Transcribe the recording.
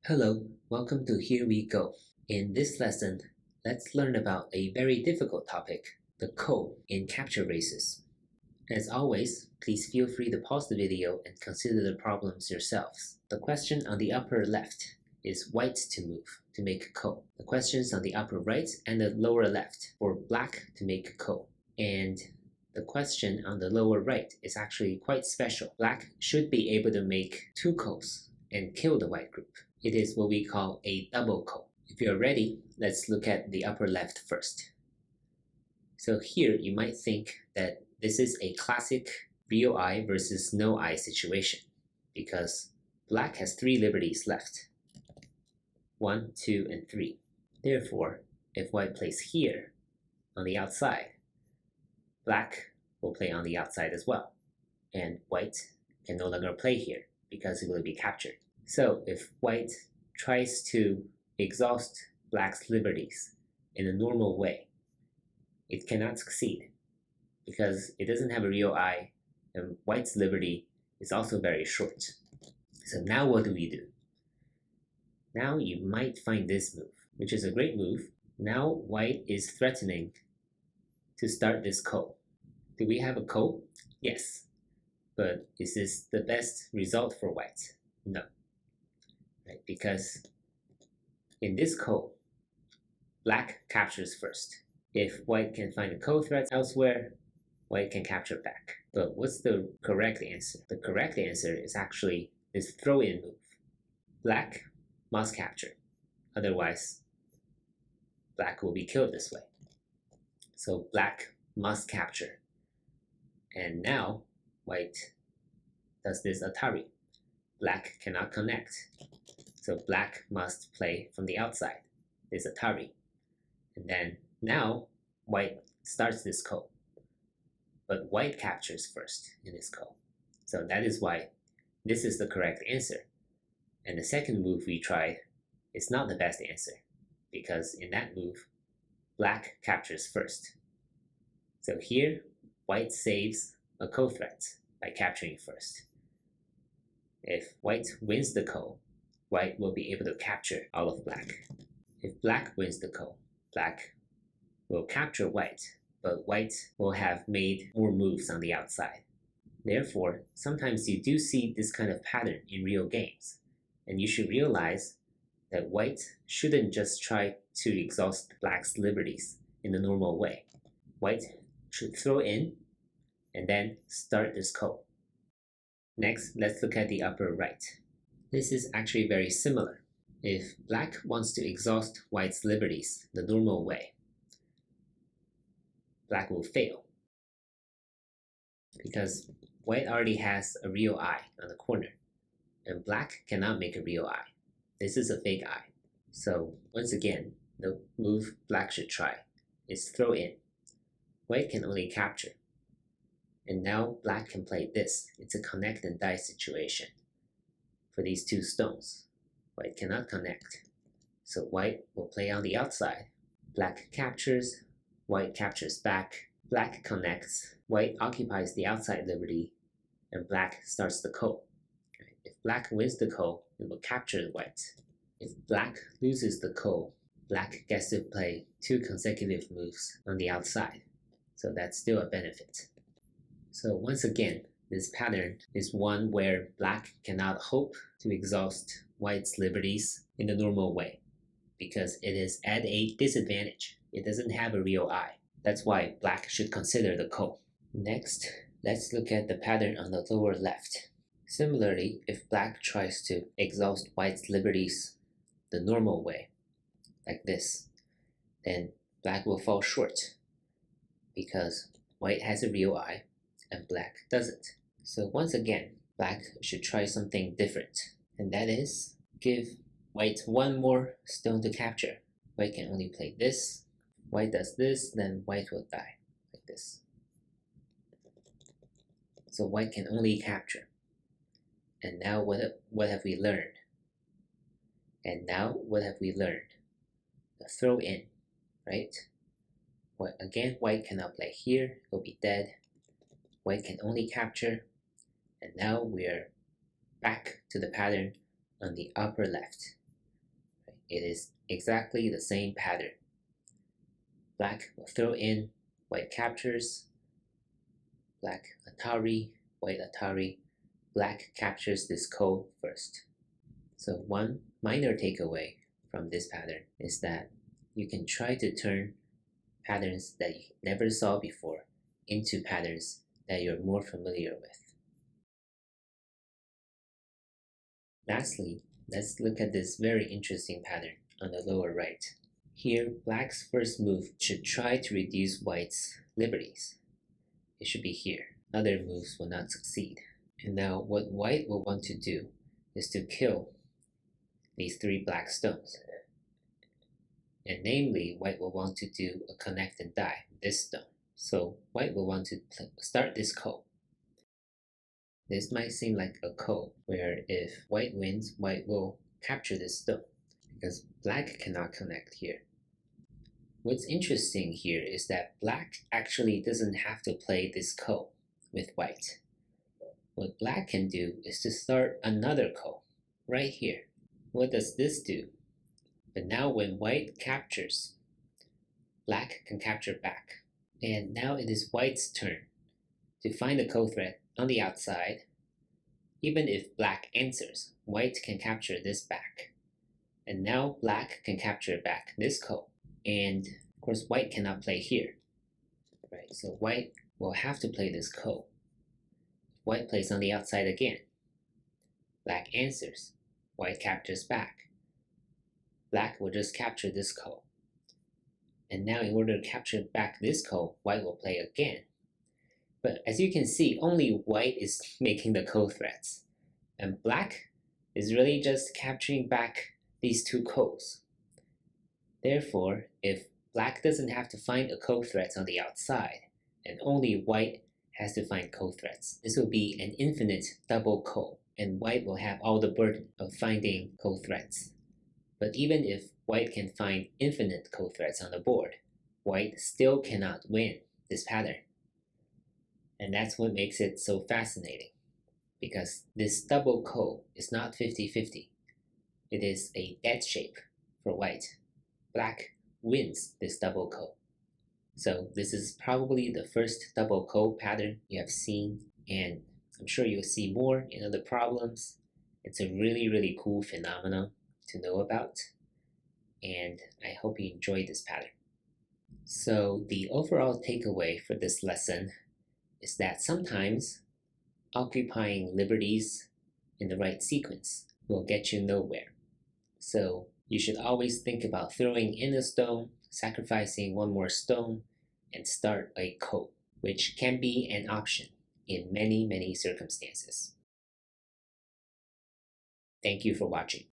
Hello, welcome to Here We Go. In this lesson, let's learn about a very difficult topic, the ko in capture races. As always, please feel free to pause the video and consider the problems yourselves. The question on the upper left is white to move to make a ko. The questions on the upper right and the lower left for black to make a ko. And the question on the lower right is actually quite special. Black should be able to make two kos and kill the white group. It is what we call a double ko. If you're ready, let's look at the upper left first. So here you might think that this is a classic real eye versus no eye situation because black has 3 liberties left. 1, 2, and 3. Therefore, if white plays here on the outside, black will play on the outside as well. And white can no longer play here because it will be captured. So if white tries to exhaust black's liberties in a normal way, it cannot succeed because it doesn't have a real eye and white's liberty is also very short. So now what do we do? Now you might find this move, which is a great move. Now white is threatening to start this ko. Do we have a ko? Yes. But is this the best result for white? No. Right? Because in this ko, black captures first. If white can find a ko threat elsewhere, white can capture back. But what's the correct answer? The correct answer is actually this throw-in move. Black must capture. Otherwise, black will be killed this way. So black must capture. And now white does this Atari. Black cannot connect. So black must play from the outside, this Atari. And then now white starts this ko. But white captures first in this ko. So that is why this is the correct answer. And the second move we tried is not the best answer because in that move, black captures first. So here, white saves a ko threat by capturing first. If white wins the ko, white will be able to capture all of black. If black wins the ko, black will capture white, but white will have made more moves on the outside. Therefore, sometimes you do see this kind of pattern in real games, and you should realize that white shouldn't just try to exhaust black's liberties in the normal way. White should throw in and then start this ko. Next, let's look at the upper right. This is actually very similar. If black wants to exhaust white's liberties the normal way, black will fail because white already has a real eye on the corner and black cannot make a real eye. This is a fake eye. So once again, the move black should try is throw in. White can only capture. And now black can play this. It's a connect and die situation for these two stones. White cannot connect. So white will play on the outside. Black captures, white captures back, black connects, white occupies the outside liberty, and black starts the ko. If black wins the ko, it will capture the white. If black loses the ko, black gets to play 2 consecutive moves on the outside. So that's still a benefit. So once again, this pattern is one where black cannot hope to exhaust white's liberties in the normal way because it is at a disadvantage. It doesn't have a real eye. That's why black should consider the ko. Next, let's look at the pattern on the lower left. Similarly, if black tries to exhaust white's liberties the normal way, like this, then black will fall short because white has a real eye and black doesn't. So once again, black should try something different, and that is give white 1 more stone to capture. White can only play this. White does this, then white will die, like this. So white can only capture. And now what have we learned? And now what have we learned? The throw in, right? Again, white cannot play here, it will be dead. White can only capture. And now we're back to the pattern on the upper left. it is exactly the same pattern. Black will throw in, white captures, black Atari, white Atari, black captures this ko first. So one minor takeaway from this pattern is that you can try to turn patterns that you never saw before into patterns that you're more familiar with. Lastly, let's look at this very interesting pattern on the lower right. Here, black's first move should try to reduce white's liberties. It should be here. Other moves will not succeed. And now what white will want to do is to kill these 3 black stones. And namely, white will want to do a connect and die, this stone. So white will want to start this ko. This might seem like a ko, where if white wins, white will capture this stone, because black cannot connect here. What's interesting here is that black actually doesn't have to play this ko with white. What black can do is to start another ko, right here. What does this do? But now when white captures, black can capture back. And now it is white's turn to find the ko threat on the outside. Even if black answers, white can capture this back. And now black can capture back this ko. And of course white cannot play here. Right? So white will have to play this ko. White plays on the outside again. Black answers. White captures back. Black will just capture this ko. And now in order to capture back this ko, white will play again. But as you can see, only white is making the ko threats. And black is really just capturing back these 2 kos. Therefore, if black doesn't have to find a ko threats on the outside, and only white has to find ko threats, this will be an infinite double ko, and white will have all the burden of finding ko threats. But even if white can find infinite ko threats on the board, white still cannot win this pattern. And that's what makes it so fascinating, because this double ko is not 50-50. It is a dead shape for white. Black wins this double ko. So this is probably the first double ko pattern you have seen, and I'm sure you'll see more in other problems. It's a really cool phenomenon to know about, and I hope you enjoyed this pattern. So the overall takeaway for this lesson is that sometimes occupying liberties in the right sequence will get you nowhere. So you should always think about throwing in a stone, sacrificing 1 more stone, and start a ko, which can be an option in many circumstances. Thank you for watching.